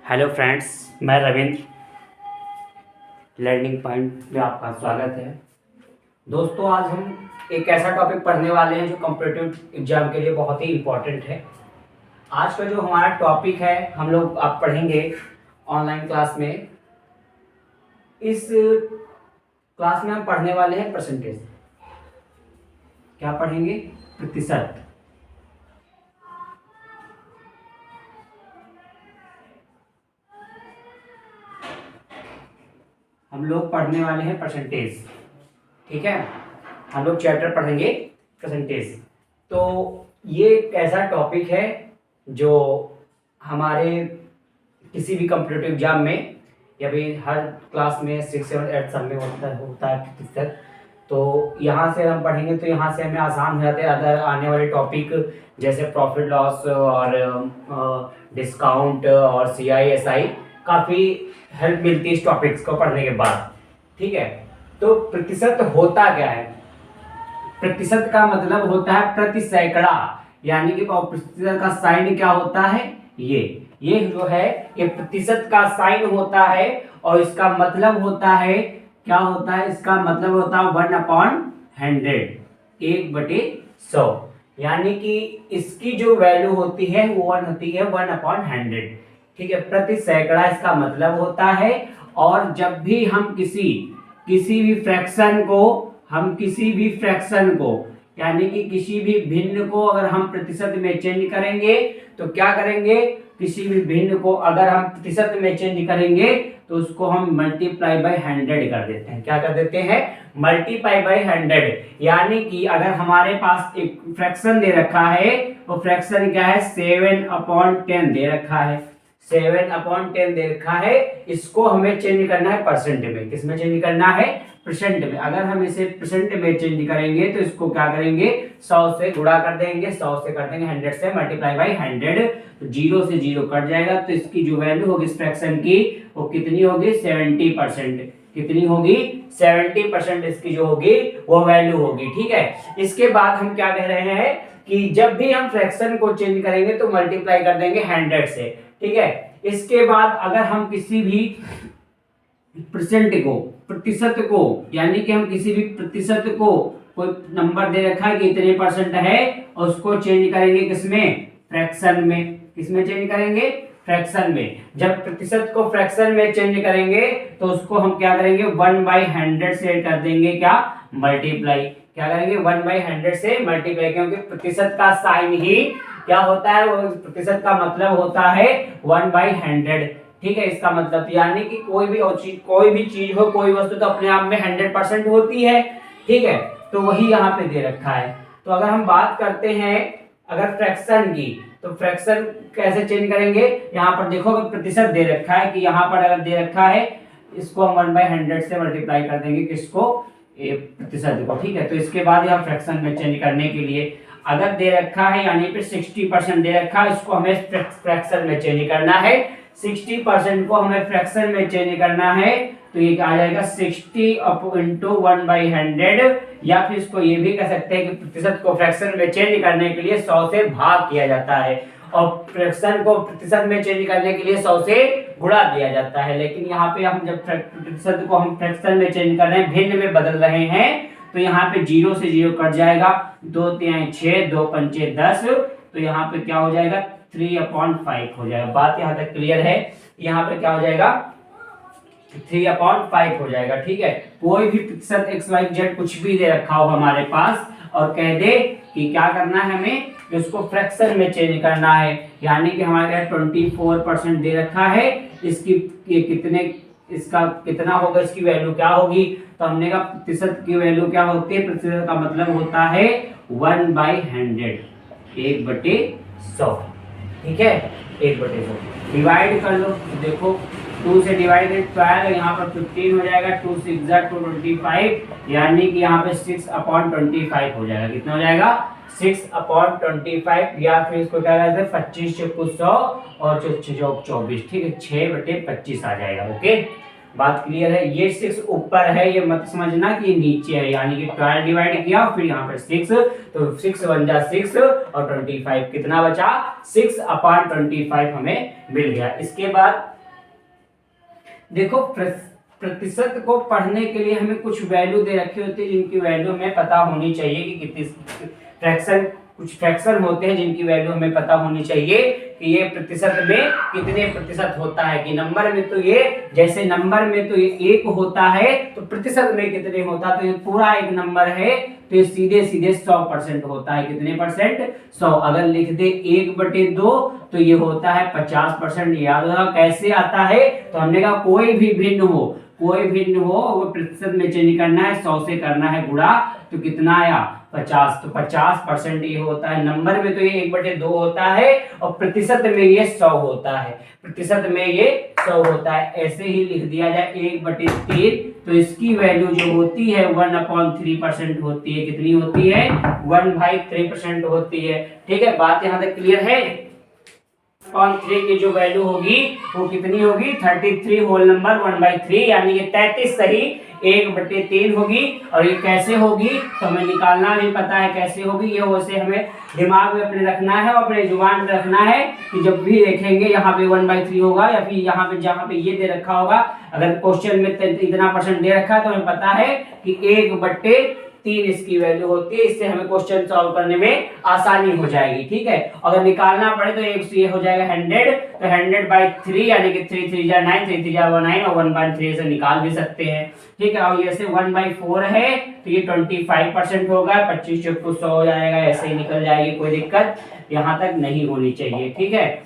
Hello friends, मैं Ravindra. Learning point में आपका स्वागत है। दोस्तों, आज हम एक ऐसा टॉपिक पढ़ने वाले हैं जो कॉम्पिटिटिव एग्जाम के लिए बहुत ही इम्पोर्टेंट है। आज का जो हमारा टॉपिक है हम लोग आप पढ़ेंगे ऑनलाइन क्लास में। इस क्लास में हम पढ़ने वाले हैं परसेंटेज। क्या पढ़ेंगे? प्रतिशत। हम लोग पढ़ने वाले हैं परसेंटेज, ठीक है। हम लोग चैप्टर पढ़ेंगे परसेंटेज। तो ये एक ऐसा टॉपिक है जो हमारे किसी भी कॉम्पिटिटिव एग्जाम में या फिर हर क्लास में 6, 7, 8 सब में होता है प्रतिशत। तो यहाँ से हम पढ़ेंगे तो यहाँ से हमें आसान हो जाते हैं अदर आने वाले टॉपिक जैसे प्रॉफिट लॉस और डिस्काउंट और CI SI। काफ़ी हेल्प मिलती है इस टॉपिक्स को पढ़ने के बाद, ठीक है। तो प्रतिशत होता क्या है? प्रतिशत का मतलब होता है प्रति सैकड़ा, यानी कि प्रतिशत का साइन क्या होता है? ये जो है ये प्रतिशत का साइन होता है और इसका मतलब होता है क्या होता है? इसका मतलब होता है 1/100, 1/100, यानी कि इसकी जो वैल्यू होती है वो 1 होती है 1/100, ठीक है। प्रति सैकड़ा इसका मतलब होता है। और जब भी हम किसी भी फ्रैक्शन को यानी कि किसी भी भिन्न को अगर हम प्रतिशत में चेंज करेंगे तो क्या करेंगे? किसी भी भिन्न को अगर हम प्रतिशत में चेंज करेंगे तो उसको हम मल्टीप्लाई बाय 100 कर देते हैं। क्या कर देते हैं? Multiply by 100। यानी कि अगर हमारे पास एक फ्रैक्शन दे रखा है, वो फ्रैक्शन क्या है? 7/10 दे रखा है। 7/10 दे रखा है। इसको हमें चेंज करना है परसेंट में। किस में चेंज करना है? परसेंट में। अगर हम इसे परसेंट में चेंज करेंगे तो इसको क्या करेंगे? 100 से गुणा कर देंगे, 100 से कर देंगे 100 से, मल्टीप्लाई बाय 100। तो 0 से 0 कट जाएगा, तो इसकी जो वैल्यू होगी इस फ्रैक्शन की वो कितनी होगी? 70%। कितनी होगी? 70% इसकी जो होगी वो वैल्यू होगी, ठीक है। इसके बाद हम क्या कह रहे हैं कि जब भी हम फ्रैक्शन को चेंज करेंगे तो मल्टीप्लाई कर देंगे 100 से, ठीक है। इसके बाद अगर हम किसी भी प्रतिशत को यानी कि हम किसी भी प्रतिशत को कोई नंबर दे रखा है कि इतने परसेंट है और उसको चेंज करेंगे किसमें? फ्रैक्शन में। किसमें चेंज करेंगे? फ्रैक्शन में। जब प्रतिशत को फ्रैक्शन में चेंज करेंगे तो उसको हम क्या करेंगे? 1/100 से कर देंगे क्या? मल्टीप्लाई। क्या करेंगे? 1/100 से मल्टीप्लाई, क्योंकि प्रतिशत का साइन ही क्या होता है? वो प्रतिशत का मतलब होता है 1/100, ठीक है। इसका मतलब यानी कि कोई भी चीज हो, कोई वस्तु तो अपने आप में 100% होती है, ठीक है। तो वही यहाँ पे दे रखा है। तो अगर हम बात करते हैं अगर फ्रैक्शन की, तो फ्रैक्शन कैसे चेंज करेंगे? यहाँ पर देखो अगर प्रतिशत दे रखा है कि यहाँ पर अगर दे रखा है, इसको हम 1/100 से मल्टीप्लाई कर देंगे किसको? प्रतिशत को, ठीक है। तो इसके बाद यहाँ फ्रैक्शन में चेंज करने के लिए अगर दे रखा है यानी पे 60% दे रखा है, इसको हमें फ्रैक्शन में चेंज करना है। 60% को हमें फ्रैक्शन में चेंज करना है तो ये आ जाएगा 60 × 1/100, या फिर इसको ये भी कह सकते हैं कि प्रतिशत को फ्रैक्शन में चेंज करने के लिए 100 से भाग किया जाता है और फ्रैक्शन को प्रतिशत में चेंज करने के लिए 100 से गुणा दिया जाता है। लेकिन यहाँ पे हम जब प्रतिशत को हम फ्रैक्शन में चेंज कर रहे हैं, भिन्न में बदल रहे हैं, तो यहाँ पे 0 से 0 कट जाएगा, 2 3 6, 2 5 10, तो यहाँ पे क्या हो जाएगा? 3/5 हो जाएगा। बात यहाँ तक क्लियर है? यहाँ पे क्या हो जाएगा? 3/5 हो जाएगा, ठीक है। कोई भी प्रतिशत XYZ कुछ भी दे रखा हो हमारे पास और कह दे कि क्या करना है हमें? इसको फ्रैक्शन में चेंज करना है, यानी कि हमारे यहाँ 24% दे रखा है, इसका कितना होगा? इसकी वैल्यू क्या होगी? तो हमने कहा प्रतिशत की वैल्यू क्या होती है? प्रतिशत का मतलब होता है 1/100, 1/100, ठीक है। 1/100 डिवाइड कर लो, देखो 2 से डिवाइड 12, यहाँ पर 15 हो जाएगा, 2 6 225, यानी कि यहाँ पे 6/25 हो जाएगा। कितना हो जाएगा? 6/25, या फिर इसको क्या कहते हैं? 25 × 100 और 24, ठीक है। 6/25 आ जाएगा, ओके। बात क्लियर है? ये 6 ऊपर है, ये मत समझना कि नीचे है, यानी कि 12 डिवाइड किया फिर यहाँ पर 6, तो 6 1 जा 6 और 25 कितना बचा? 6/25 हमें मिल गया। इसके बाद देखो प्रतिशत को पढ़ने के लिए हमें कुछ वैल्यू दे रखी होती है, जिनकी वैल्यू हमें पता होनी चाहिए कि कितनी फ्रैक्शन, कुछ फ्रैक्शन होते हैं जिनकी वैल्यू हमें पता होनी चाहिए कि ये प्रतिशत में कितने प्रतिशत होता है। कि नंबर में तो ये, जैसे नंबर में तो ये 1 होता है, तो प्रतिशत में कितने होता है, तो ये पूरा एक नंबर है तो ये सीधे सीधे 100% होता है। कितने परसेंट? 100। अगर लिख दे 1/2 तो ये होता है 50%। याद होगा कैसे आता है, तो हमने कहा कोई भी भिन्न हो, कोई भिन्न हो वो प्रतिशत में चेंज करना है, 100 से करना है गुणा, तो कितना आया 50। तो 50% ये होता है। नंबर में तो ये 1/2 होता है और प्रतिशत में ये 100 होता है, प्रतिशत में ये 100 होता है। ऐसे ही लिख दिया जाए 1/3, तो इसकी वैल्यू जो होती है 1/3% होती है। कितनी होती है? 1/3% होती है। ठीक है, बात यहाँ तक क्लियर है? 3 की जो वैल्यू होगी वो कितनी होगी? 33 होल नंबर 1/3, यानी कि 33 सही 1/3 होगी। और ये कैसे होगी तो हमें निकालना नहीं पता है कैसे होगी, ये वैसे हमें दिमाग में अपने रखना है और अपने जुबान में रखना है कि जब भी देखेंगे यहाँ पे 1/3 होगा या फिर यहाँ पे जहाँ पे ये दे रखा होगा, अगर क्वेश्चन में इतना % दे रखा है तो हमें पता है कि 1/3 इसकी वैल्यू होती है। इससे हमें क्वेश्चन सॉल्व करने में आसानी हो जाएगी। ठीक है, अगर निकालना पड़े तो एक से ये हो जाएगा 100, तो 100/3 यानी कि 3 3 जा 9, 3 3 जा 9 और 1/3 से निकाल भी सकते हैं। ठीक है, और ये से 1/4 है तो ये 25% होगा, 25 चौको 100 हो जाएगा, ऐसे ही निकल जाएगी, कोई दिक्कत यहाँ तक नहीं होनी चाहिए। ठीक है,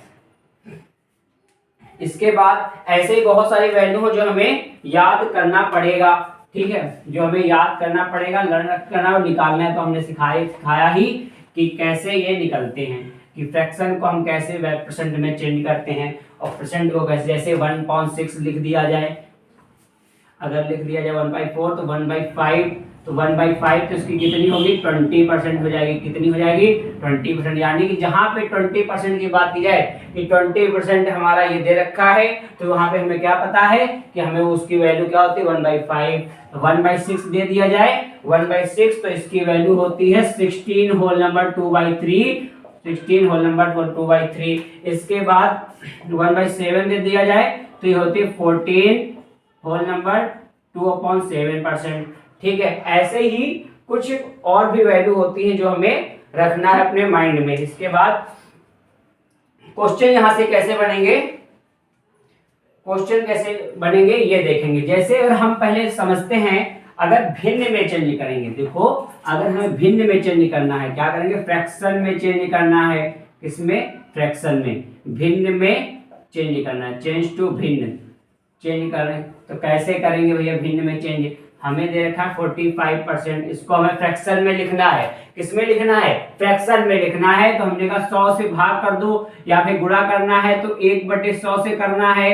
इसके बाद ऐसे ही बहुत सारी वैल्यू हो जो हमें याद करना पड़ेगा। ठीक है, जो हमें याद करना पड़ेगा, लर्न करना और निकालना है। तो हमने सिखाया ही कि कैसे ये निकलते हैं, कि फ्रैक्शन को हम कैसे % में चेंज करते हैं और परसेंट को कैसे, जैसे 1/6 लिख दिया जाए, अगर लिख दिया जाए 1/4 तो 1/5, तो 1/5 तो इसकी कितनी होगी? 20% हो जाएगी। कितनी हो जाएगी? 20%। यानी कि जहां पे 20% की बात की जाए कि 20% हमारा ये दे रखा है, तो वहां पे हमें क्या पता है कि हमें उसकी वैल्यू क्या होती है? 1/5। 1/6 दे दिया जाए, 1/6 तो इसकी वैल्यू होती है 16 होल नंबर 2/3, 16 होल नंबर 2/3। इसके बाद 1/7 दे दिया जाए तो ये होती है 14 होल नंबर 2/7%। ठीक है, ऐसे ही कुछ और भी वैल्यू होती है जो हमें रखना है अपने माइंड में। इसके बाद क्वेश्चन यहां से कैसे बनेंगे, क्वेश्चन कैसे बनेंगे ये देखेंगे। जैसे अगर हम पहले समझते हैं, अगर भिन्न में चेंज करेंगे, देखो अगर हमें भिन्न में चेंज करना है, क्या करेंगे? फ्रैक्शन में चेंज करना है। किसमें? फ्रैक्शन में। भिन्न में चेंज करना है, चेंज टू भिन्न चेंज कर रहे हैं, तो कैसे करेंगे भैया भिन्न में चेंज? हमें दे रखा है 45%, इसको हमें फ्रैक्शन में लिखना है। किसमें लिखना है? फ्रैक्शन में लिखना है। तो हमने कहा 100 से भाग कर दो या फिर गुणा करना है तो 1/100 से करना है।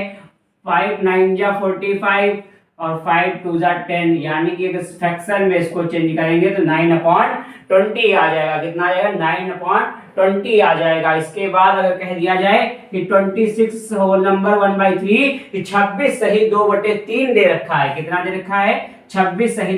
5 9 जा 45 और 5 2 जा 10, यानी कि अगर फ्रैक्शन में इसको चेंज करेंगे तो 9/20 आ जाएगा। कितना आ जाएगा? 9/20 आ जाएगा। इसके बाद अगर कह दिया जाए कि 26 होल नंबर 1/3, 26 सही 2/3 दे रखा है। कितना दे रखा है? 26 सही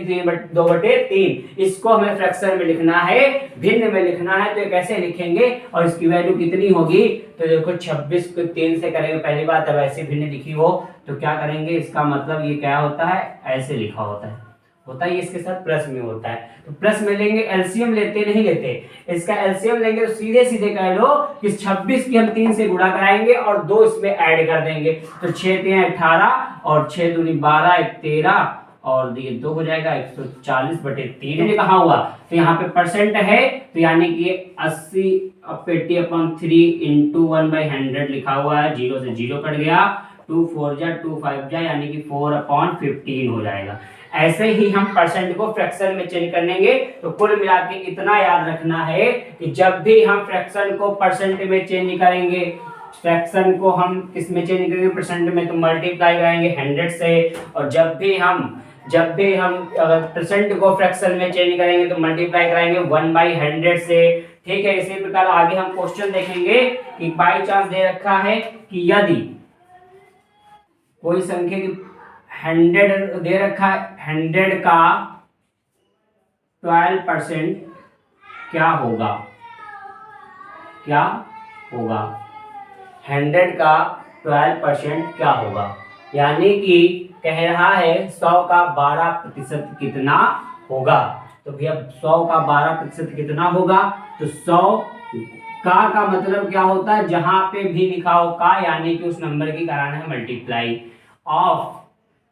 2/3। इसको हमें फ्रैक्शन में लिखना है, भिन्न में लिखना है। तो कैसे लिखेंगे और इसकी वैल्यू कितनी होगी? तो देखो 26 को 3 से करेंगे, पहली बात अब ऐसे भिन्न लिखी हो तो क्या करेंगे? इसका मतलब ये क्या होता है? ऐसे लिखा होता है इसके साथ प्लस में होता है। तो प्लस में लेंगे, एलसीएम लेते नहीं लेते, इसका एलसीएम लेंगे तो सीधे सीधे कह लो कि 26 की हम 3 से गुणा कराएंगे और 2 इसमें ऐड कर देंगे। तो 6 3 18 और 6 दूनी 12 1 13 और ये 2 हो जाएगा 140/3 कहा हुआ। तो यहाँ पे परसेंट है तो यानी कि 80/3 इंटू 1/100 लिखा हुआ है। 0 से 0 कट गया, 2 4 जा 2 5 जा यानी कि 4/15 हो जाएगा। ऐसे ही हम परसेंट को फ्रैक्शन में चेंज करेंगे। तो कुल मिला के इतना याद रखना है कि जब भी हम फ्रैक्शन को परसेंट में चेंज करेंगे, फ्रैक्शन को हम किस में चेंज करेंगे? परसेंट में, तो मल्टीप्लाई कराएंगे 100 से। और जब भी हम अगर परसेंट को फ्रैक्शन में चेंज करेंगे तो मल्टीप्लाई कराएंगे 1/100 से। ठीक है, इसी प्रकार आगे हम क्वेश्चन देखेंगे कि बाई चांस दे रखा है कि यदि कोई संख्या की 100 दे रखा है, 100 का 12% क्या होगा? 100 का 12% क्या होगा? यानी कि कह रहा है 100 का 12% कितना होगा। तो भैया 100 का 12% कितना होगा, तो 100 का मतलब क्या होता है, जहां पे भी लिखा हो का यानी कि उस नंबर की कराना है मल्टीप्लाई ऑफ,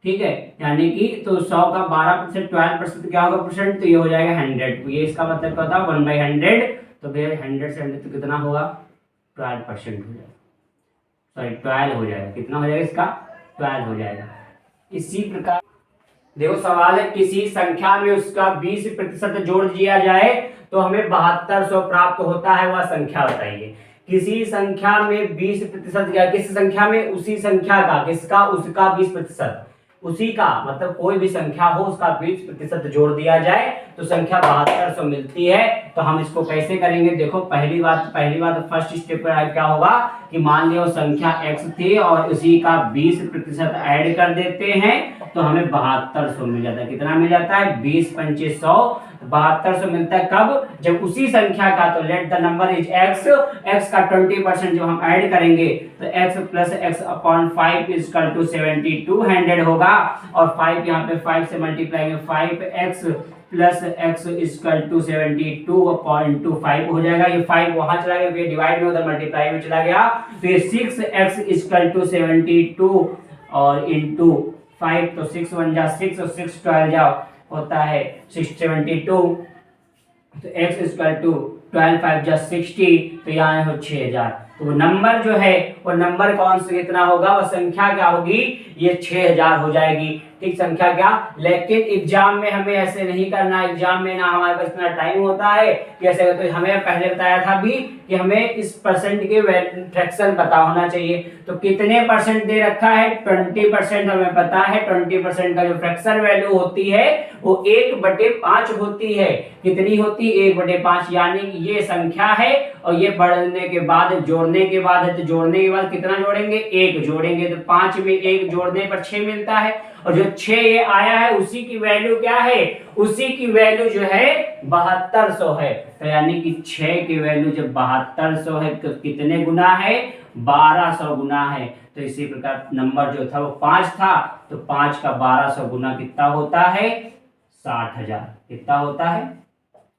ठीक है। यानी कि तो 100 का 12% 12% क्या होगा परसेंट, तो ये हो जाएगा 100। तो ये इसका मतलब क्या होता है 1/100। तो भैया 100 से 100 तो कितना होगा 12% हो जाएगा, सॉरी 12 हो जाएगा। कितना हो जाएगा इसका 12 हो जाएगा। इसी प्रकार देखो सवाल है, किसी संख्या में उसका 20% जोड़ दिया जाए तो हमें 7200 प्राप्त होता है, वह संख्या बताइए। किसी संख्या में 20% या किसी संख्या में उसी संख्या का, किसका, उसका 20%, उसी का मतलब कोई भी संख्या हो उसका 20% जोड़ दिया जाए तो संख्या 7200 मिलती है। तो हम इसको कैसे करेंगे, देखो पहली बात फर्स्ट स्टेप पर क्या होगा कि मान लियो संख्या x थी और उसी का 20% ऐड कर देते हैं तो हमें 7200 मिल जाता है। कितना मिल जाता है 20 पंचे 100, 7200 मिलता है। कब, जब उसी संख्या का, तो let the number is x का 20% जब हम ऐड करेंगे तो x plus x upon 5 equal to 7200 होगा। और 5 यहाँ पे 5 से मल्टीप्लाई में 5x plus x is equal to 72.25 हो जाएगा। ये 5 वहां चला गया, ये डिवाइड में उधर मल्टीप्लाई में चला गया, तो ये 6x इजकल टू 72 और इंटू 5, तो 6 1 जा 6 और 6 12 जा होता है 672, तो x इजकल टू 12 5 जा 60, तो यहाँ हो 6000। तो वो नंबर जो है वो नंबर कौन सा कितना होगा, वो संख्या क्या होगी, ये 6000 हो जाएगी। ठीक, संख्या क्या, लेकिन एग्जाम में हमें ऐसे नहीं करना। एग्जाम में ना हमारे पास इतना टाइम होता है कि ऐसे, तो हमें पहले बताया था भी कि हमें इस परसेंट के फ्रैक्शन पता होना चाहिए। तो कितने परसेंट दे रखा है 20% हमें पता है। 20% का जो फ्रैक्शन वैल्यू होती है वो 1/5 होती है। कितनी होती है 1/5, यानी ये संख्या है और ये बढ़ने के बाद जोड़ने के बाद है, तो जोड़ने के बाद कितना जोड़ेंगे 1 जोड़ेंगे, तो 5 में 1 जोड़ने पर 6 मिलता है। और जो 6 ये आया है उसी की वैल्यू क्या है, उसी की वैल्यू जो है 7200 है। तो यानी कि 6 की वैल्यू जब 7200 है तो कितने गुना है 1200 गुना है। तो इसी प्रकार नंबर जो था वो 5 था, तो 5 का 1200 गुना कितना होता है 60000। कितना होता है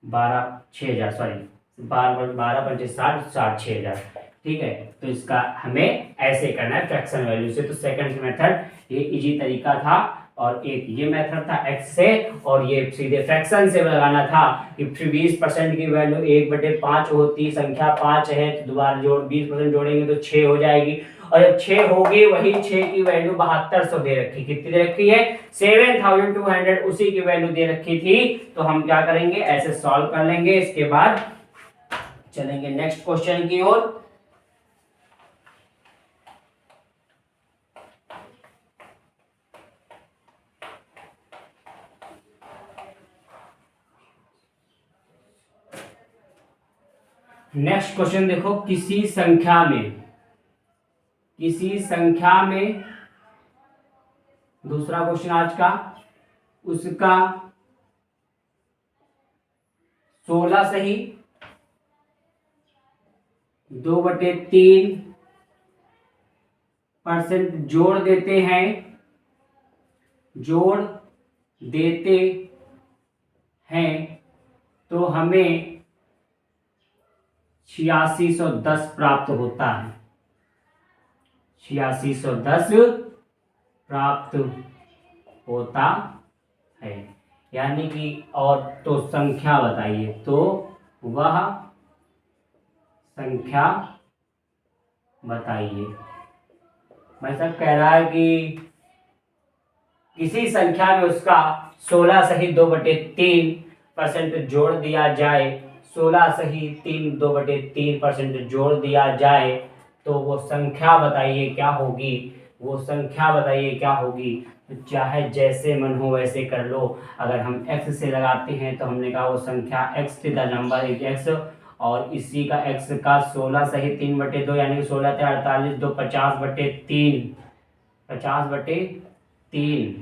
6000, सॉरी 12 पंचे 60, 6000। ठीक है, तो इसका हमें ऐसे करना है फ्रैक्शन वैल्यू से। तो सेकंड मेथड ये इजी तरीका था, और एक ये मेथड था एक्स से, और ये सीधे फ्रैक्शन से लगाना था कि 20% की वैल्यू 1/5 होती, संख्या 5 है तो दोबारा जोड़ 20% जोड़ेंगे तो 6 हो जाएगी। और जब 6 होगी वही 6 की वैल्यू 7200 दे रखी, कितनी दे रखी है 7200, उसी की वैल्यू दे रखी थी। तो हम क्या करेंगे ऐसे सॉल्व कर लेंगे, इसके बाद चलेंगे नेक्स्ट क्वेश्चन की ओर। नेक्स्ट क्वेश्चन देखो, किसी संख्या में दूसरा क्वेश्चन आज का, उसका 16 सही 2/3% जोड़ देते हैं तो हमें 8610 प्राप्त होता है। 8610 प्राप्त होता है, यानी कि और तो संख्या बताइए, तो वह संख्या बताइए। भाई साहब कह रहा है कि किसी संख्या में उसका 16 सही 2/3% जोड़ दिया जाए, 16 सही 2/3% जोड़ दिया जाए तो वो संख्या बताइए क्या होगी, वो संख्या बताइए क्या होगी। तो चाहे जैसे मन हो वैसे कर लो। अगर हम x से लगाते हैं तो हमने कहा वो संख्या x थी, द नंबर इज x, और इसी का x का 16 सही 3/2 यानी कि 16 × 48 2 50/3, 50/3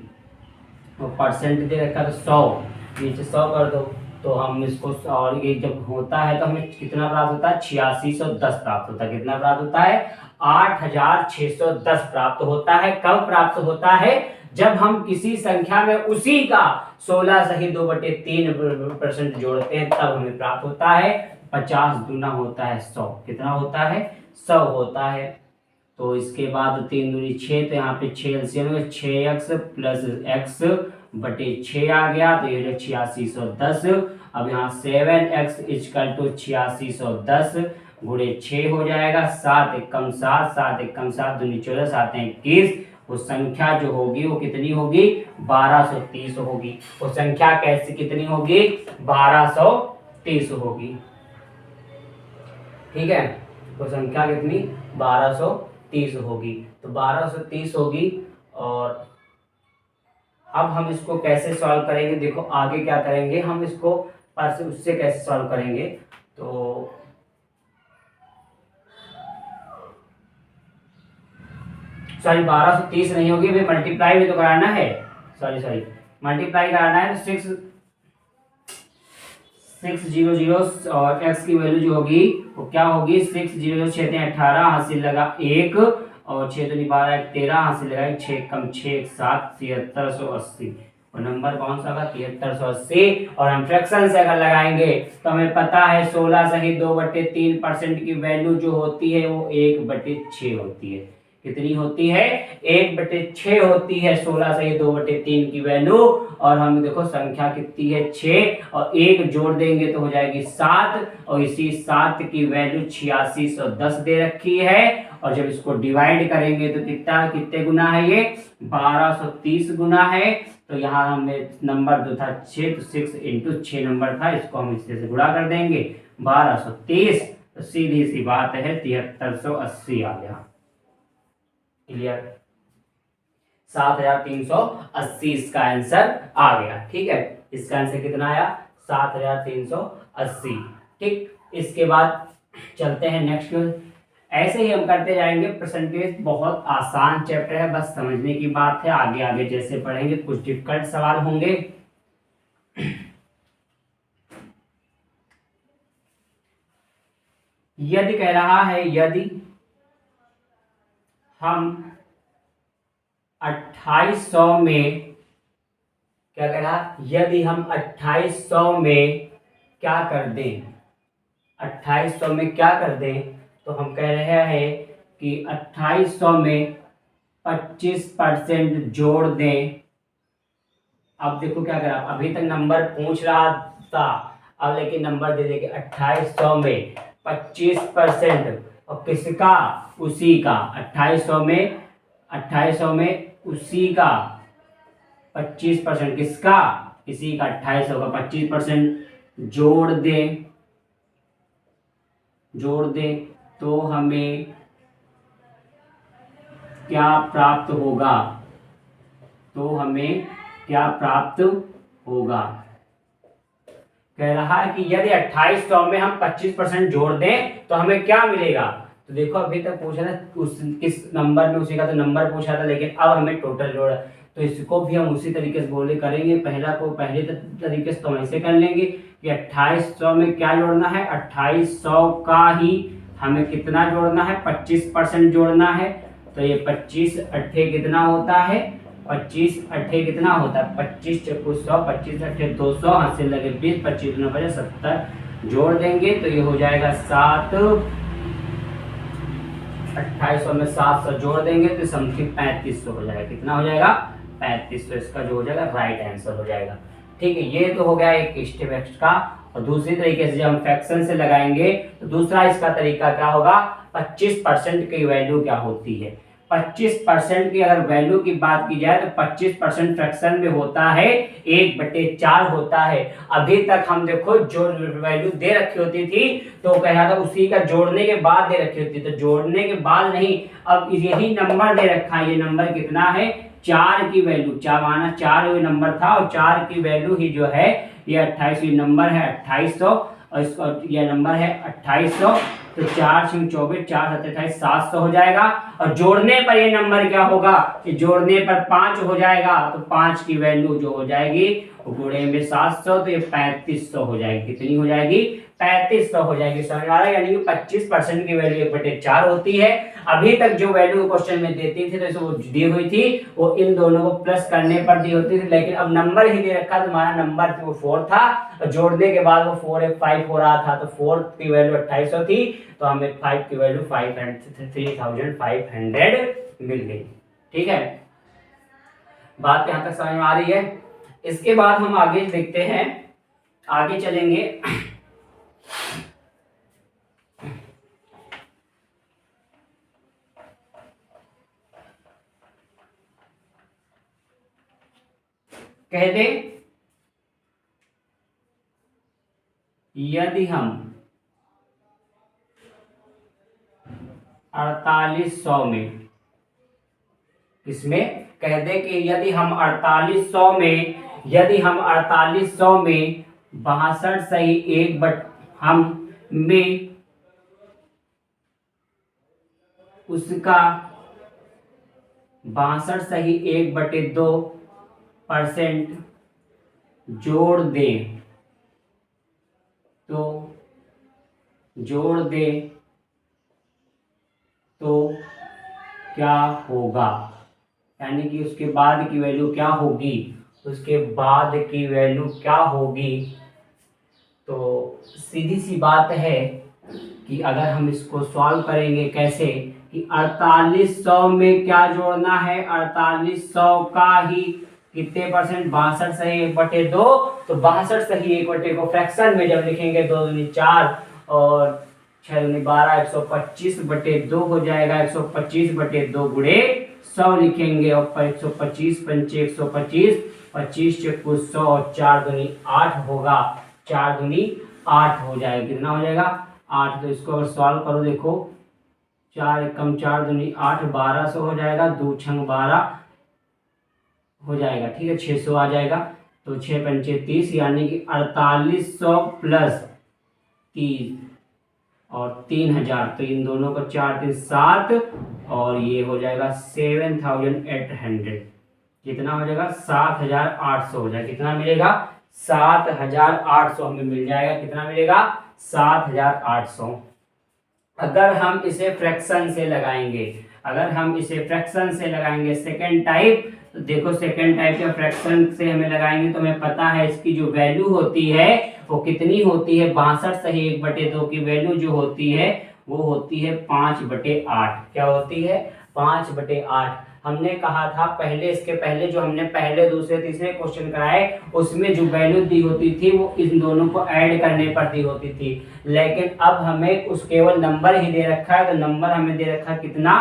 वो परसेंट दे रखा तो 100, नीचे 100 कर दो, तो हम इसको, और ये जब होता है तो हमें कितना प्राप्त होता है, 8610 प्राप्त होता है। कितना प्राप्त होता है, 8610 प्राप्त होता है। कब प्राप्त होता है, जब हम किसी संख्या में उसी का 16 सही 2/3% जोड़ते हैं, तब हमें प्राप्त होता है 50 गुना होता है 100। कितना होता है, 100 होता है। तो इसके बाद 3 दूनी 6, तो यहाँ पे 6 एलसीएम में 6x प्लस x बटे 6 आ गया, तो ये 8610। अब यहाँ 7x इजकल टू 8610 गुणे 6 हो जाएगा, 7 एकम 7, 7 एकम 7 दूनी 14, 7 21। वो संख्या जो होगी वो कितनी होगी, 1230 होगी। वो संख्या कैसे कितनी होगी, 1230 होगी। ठीक है, वो संख्या कितनी, 1230 होगी। तो 1230 होगी। और अब हम इसको कैसे सॉल्व करेंगे, देखो आगे क्या करेंगे हम इसको, पर उससे कैसे सॉल्व करेंगे। तो सॉरी 1230 नहीं होगी भाई, मल्टीप्लाई भी तो कराना है, सॉरी मल्टीप्लाई कराना है। तो 600 और x की वैल्यू जो होगी वो क्या होगी, 600 6 18 हासिल लगा 1 और 6 दूनी 12 13 हासिल लगा 6 कम 6 7 7380। और नंबर कौन सा होगा, 7380। और हम फ्रैक्शन से अगर लगाएंगे तो हमें पता है 16 सही 2/3% की वैल्यू जो होती है वो 1/6 होती है। कितनी होती है, 1/6 होती है 16 सही 2/3 की वैल्यू। और हम देखो संख्या कितनी है, 6 और 1 जोड़ देंगे तो हो जाएगी 7, और इसी 7 की वैल्यू 8610 दे रखी है। और जब इसको डिवाइड करेंगे तो कितने गुना है, ये 1230 गुना है। तो यहाँ हमें नंबर जो था 6, तो 6 इंटू 6 नंबर था, इसको हम इससे से गुणा कर देंगे 1230, तो सीधी सी बात है 7380 आ गया। क्लियर, 7380 इसका आंसर आ गया। ठीक है, इसका आंसर कितना आया, 7380। ठीक, इसके बाद चलते हैं नेक्स्ट। ऐसे ही हम करते जाएंगे। परसेंटेज बहुत आसान चैप्टर है, बस समझने की बात है। आगे आगे जैसे पढ़ेंगे कुछ डिफिकल्ट सवाल होंगे। यदि कह रहा है, यदि हम 2800 में, क्या कह रहा, यदि हम 2800 में क्या कर दें, 2800 में क्या कर दें, तो हम कह रहे हैं कि 2800 में 25% जोड़ दें। अब देखो क्या करा, अभी तक नंबर पूछ रहा था, अब लेकिन नंबर दे देंगे 2800 में 25%, और किसका, उसी का 2800 में उसी का 25%, किसका, इसी का 2800 का 25% जोड़ दें तो हमें क्या प्राप्त होगा, कह रहा है कि यदि 2800 में हम 25% जोड़ दें तो हमें क्या मिलेगा। तो देखो अभी तक पूछा था किस नंबर में उसी का, तो नंबर पूछा था, लेकिन अब हमें टोटल जोड़ा, तो इसको भी हम उसी तरीके से करेंगे। पहले तरीके से तो हम ऐसे कर लेंगे कि 2800 में क्या जोड़ना है, 2800 का ही हमें कितना जोड़ना है, 25% जोड़ना है। तो ये 25 अट्ठे कितना होता है, 25 अट्ठे कितना होता है, 25 चक्कू 100, 25 अट्ठे 200, हासिल लगे 20, 25 दूना 50, 70 जोड़ देंगे तो ये हो जाएगा 7। 2800 में 700 जोड़ देंगे तो समथिंग 3500 हो जाएगा। कितना हो जाएगा, 3500 इसका जो हो जाएगा राइट आंसर हो जाएगा। ठीक है, ये तो हो गया एक स्टेप एक्स्ट्रा। और दूसरी तरीके से जब हम फ्रैक्शन से लगाएंगे तो दूसरा इसका तरीका क्या होगा, 25% की वैल्यू क्या होती है। 25% की अगर वैल्यू की बात की जाए तो 25% फ्रैक्शन में होता है 1/4 होता है। अभी तक हम देखो जो वैल्यू दे रखी होती थी तो कह रहा था उसी का जोड़ने के बाद दे रखी होती, तो जोड़ने के बाद नहीं, अब यही नंबर दे रखा है। ये नंबर कितना है, 4 की वैल्यू, 4 माना 4 नंबर था और 4 की वैल्यू ही जो है ये 28, ये नंबर है 2800 और इसका यह नंबर है 2800। तो 4 6 24, 4 7 28, 700 हो जाएगा। और जोड़ने पर ये नंबर क्या होगा कि जोड़ने पर 5 हो जाएगा, तो 5 की वैल्यू जो हो जाएगी वो गुणे में 700, तो ये 3500 हो जाएगी। कितनी हो जाएगी? 3500 हो जाएगी। समझ आ रहा है? यानी कि 25% की वैल्यू 1/4 होती है। अभी तक जो वैल्यू क्वेश्चन में देती थी तो वो दी हुई थी, वो इन दोनों को प्लस करने पर दी होती थी, लेकिन अब नंबर ही दे रखा, तो हमारा नंबर वो 4 था, और जोड़ने के बाद वो 4 एक 5 हो रहा था, तो 4 की वैल्यू 2800 थी, तो हमें 5 की वैल्यू 3500 मिल गई। ठीक है, बात यहां तक समझ में आ रही है? इसके बाद हम आगे देखते हैं, आगे चलेंगे। कह दे यदि हम 4800 में, इसमें कह दे कि यदि हम 4800 में, यदि हम 4800 में 62 सही एक बट हम में उसका 62 सही 1/2% जोड़ दें, तो जोड़ दें तो क्या होगा? यानी कि उसके बाद की वैल्यू क्या होगी, उसके बाद की वैल्यू क्या होगी? तो सीधी सी बात है कि अगर हम इसको सॉल्व करेंगे कैसे, कि 4800 में क्या जोड़ना है, 4800 का ही कितने परसेंट, 62 सही 1/2, तो 62 सही 1/2 को फ्रैक्शन में जब लिखेंगे 2 दूनी 4 और 6 दूनी 12, 125/2 हो जाएगा। 125/2 गुणे 100 लिखेंगे, और 125 पंचे 125, 25 चक्कू 100 और 4 दूनी 8 होगा, 4 दूनी 8 हो जाएगा। कितना हो जाएगा? 8। तो इसको अगर सॉल्व करो, देखो 4 एकम 4 दूनी 8, 1200 हो जाएगा, 2 छंग 12 हो जाएगा। ठीक है, 600 आ जाएगा, तो 6 पंचे 30, यानी कि 4800 प्लस 30 और 3000, तो इन दोनों को 4 3 7, और ये हो जाएगा 7800। कितना हो जाएगा? 7800 हो जाएगा। कितना मिलेगा? 7800 हमें मिल जाएगा। कितना मिलेगा? 7800। अगर हम इसे फ्रैक्शन से लगाएंगे, अगर हम इसे फ्रैक्शन से लगाएंगे सेकंड टाइप, तो देखो सेकंड टाइप के फ्रैक्शन से हमें लगाएंगे तो हमें पता है इसकी जो वैल्यू होती है वो कितनी होती है, 62 सही 1/2 की वैल्यू जो होती है वो होती है 5/8। क्या होती है? 5/8। हमने कहा था पहले, इसके पहले जो हमने पहले दूसरे तीसरे क्वेश्चन कराए उसमें जो वैल्यू दी होती थी वो इन दोनों को ऐड करने पर दी होती थी, लेकिन अब हमें उस केवल नंबर ही दे रखा है, तो नंबर हमें दे रखा है कितना?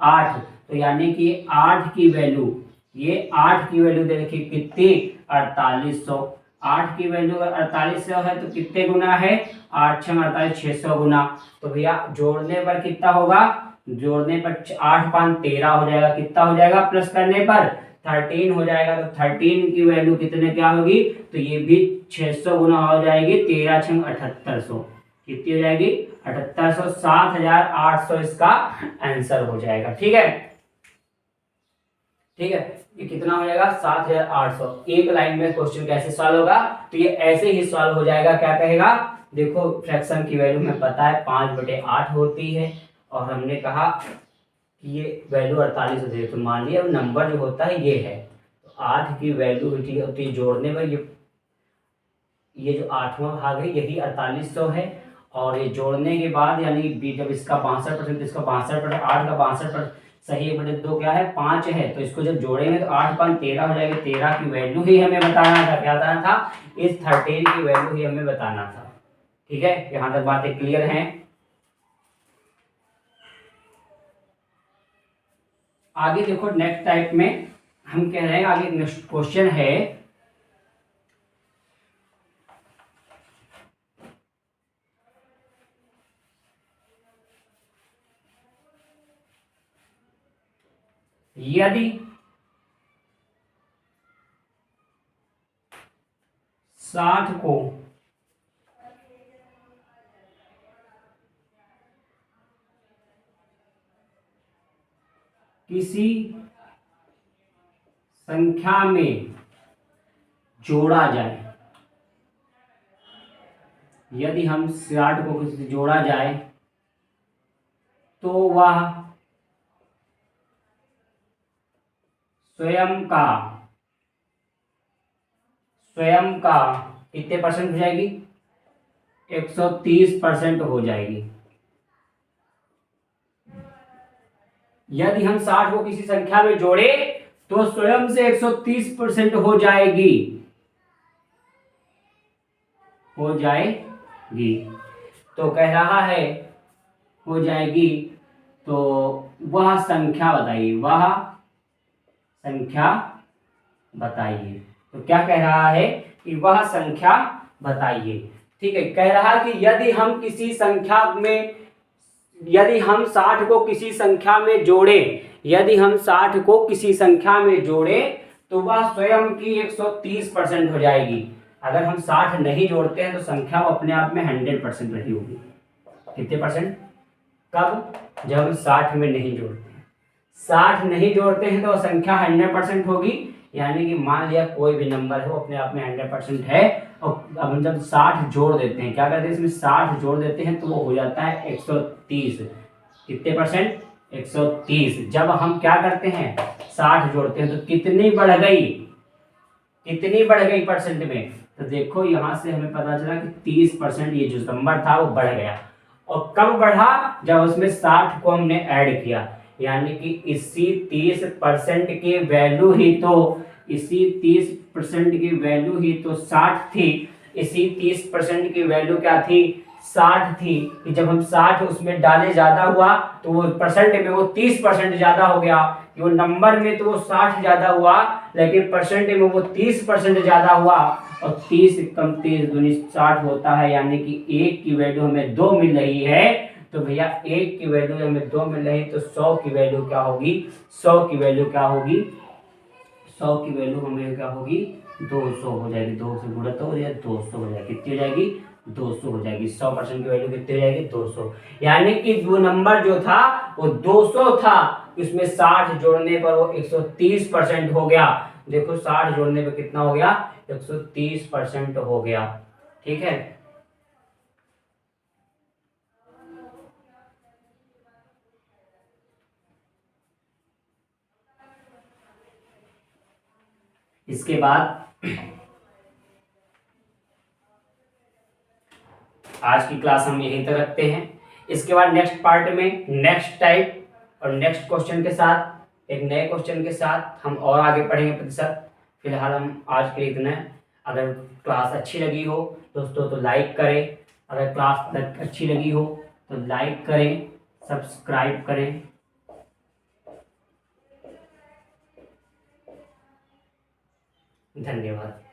8। तो यानी कि 8 की वैल्यू, ये 8 की वैल्यू दे रखी कितनी? 4800। 8 की वैल्यू अगर 4800 है तो कितने गुना है? 8 6 48, 600 गुना। तो भैया जोड़ने पर कितना होगा? जोड़ने पर 8 5 13 हो जाएगा। कितना हो जाएगा? प्लस करने पर 13 हो जाएगा। तो 13 की वैल्यू कितने क्या होगी? तो ये भी 600 गुना हो जाएगी, 13 6 7800। कितनी हो जाएगी? 7800। 7800 इसका आंसर हो जाएगा। ठीक है, ठीक है, ये कितना हो जाएगा? 7800। एक लाइन में क्वेश्चन कैसे सॉल्व होगा? तो ये ऐसे ही सॉल्व हो जाएगा। क्या कहेगा? देखो फ्रैक्शन की वैल्यू में पता है 5/8 होती है, और हमने कहा कि ये वैल्यू 48 होती है, तो मान लिया नंबर जो होता है ये है, तो 8 की वैल्यू होती है जोड़ने में, ये जो 8वां भाग है यही 4800 है, और ये जोड़ने के बाद यानी जब इसका 62%, इसका 62%, 8 का 62% सही 1/2 क्या है? 5 है, तो इसको जब जोड़ेंगे तो 8 5 13 हो जाएगा। 13 की वैल्यू ही हमें बताना था। क्या बताना था? इस 13 की वैल्यू ही हमें बताना था। ठीक है, यहाँ तक बातें क्लियर हैं? आगे देखो नेक्स्ट टाइप में हम कह रहे हैं, आगे नेक्स्ट क्वेश्चन है, यदि 60 को किसी संख्या में जोड़ा जाए, यदि हम 60 को किसी से जोड़ा जाए तो वह स्वयं का कितने परसेंट हो जाएगी? 130% हो जाएगी। यदि हम 60 को किसी संख्या में जोड़े तो स्वयं से 130% हो जाएगी, तो कह रहा है हो जाएगी, तो वह संख्या बताइए। तो क्या कह रहा है कि वह संख्या बताइए। ठीक है, कह रहा है कि यदि हम 60 को किसी संख्या में जोड़े तो वह स्वयं की 130% हो जाएगी। अगर हम 60 नहीं जोड़ते हैं तो संख्या अपने आप में 100% रही होगी। कितने परसेंट? कब? जब हम 60 में नहीं जोड़ते हैं। 60 नहीं जोड़ते हैं तो संख्या 100% होगी, यानी कि मान लिया कोई भी नंबर है वो अपने आप में 100% है। और अब हम जब 60 जोड़ देते हैं, क्या करते हैं इसमें 60 जोड़ देते हैं तो वो हो जाता है 130। कितने परसेंट? 130। जब हम क्या करते हैं 60 जोड़ते हैं तो कितनी बढ़ गई परसेंट में? तो देखो यहां से हमें पता चला कि 30% ये जो नंबर था वो बढ़ गया। और कब बढ़ा? जब उसमें 60 को हमने ऐड किया, यानी कि इसी 30% की वैल्यू ही तो 60 थी। इसी 30% की वैल्यू क्या थी? 60 थी। कि जब हम 60 उसमें डाले ज्यादा हुआ तो वो परसेंट में वो 30% ज्यादा हो गया। कि वो नंबर में तो वो 60 ज्यादा हुआ, लेकिन परसेंट में वो 30% ज्यादा हुआ। और 30 कम 30 दूनी 60 होता है, यानी कि 1 की वैल्यू हमें 2 मिल रही है। तो भैया 1 की वैल्यू हमें 2 मिल रही है, तो 100 की वैल्यू क्या होगी? 100 की वैल्यू हमें क्या होगी? 200 हो जाएगी। 2 से गुणा तो 200 हो जाएगी। कितनी हो जाएगी? 200 हो जाएगी। 100% की वैल्यू कितनी हो जाएगी? 200। यानी कि वो नंबर जो था वो 200 था, उसमें 60 जोड़ने पर वो 130% हो गया। देखो 60 जोड़ने पर कितना हो गया? 130% हो गया। ठीक है, इसके बाद आज की क्लास हम यहीं तक रखते हैं। इसके बाद नेक्स्ट पार्ट में नेक्स्ट टाइप और नेक्स्ट क्वेश्चन के साथ, एक नए क्वेश्चन के साथ हम और आगे पढ़ेंगे प्रतिशत। फिलहाल हम आज के लिए इतना है। अगर क्लास अच्छी लगी हो दोस्तों तो लाइक करें, अगर क्लास अच्छी लगी हो तो लाइक करें, सब्सक्राइब करें। धन्यवाद।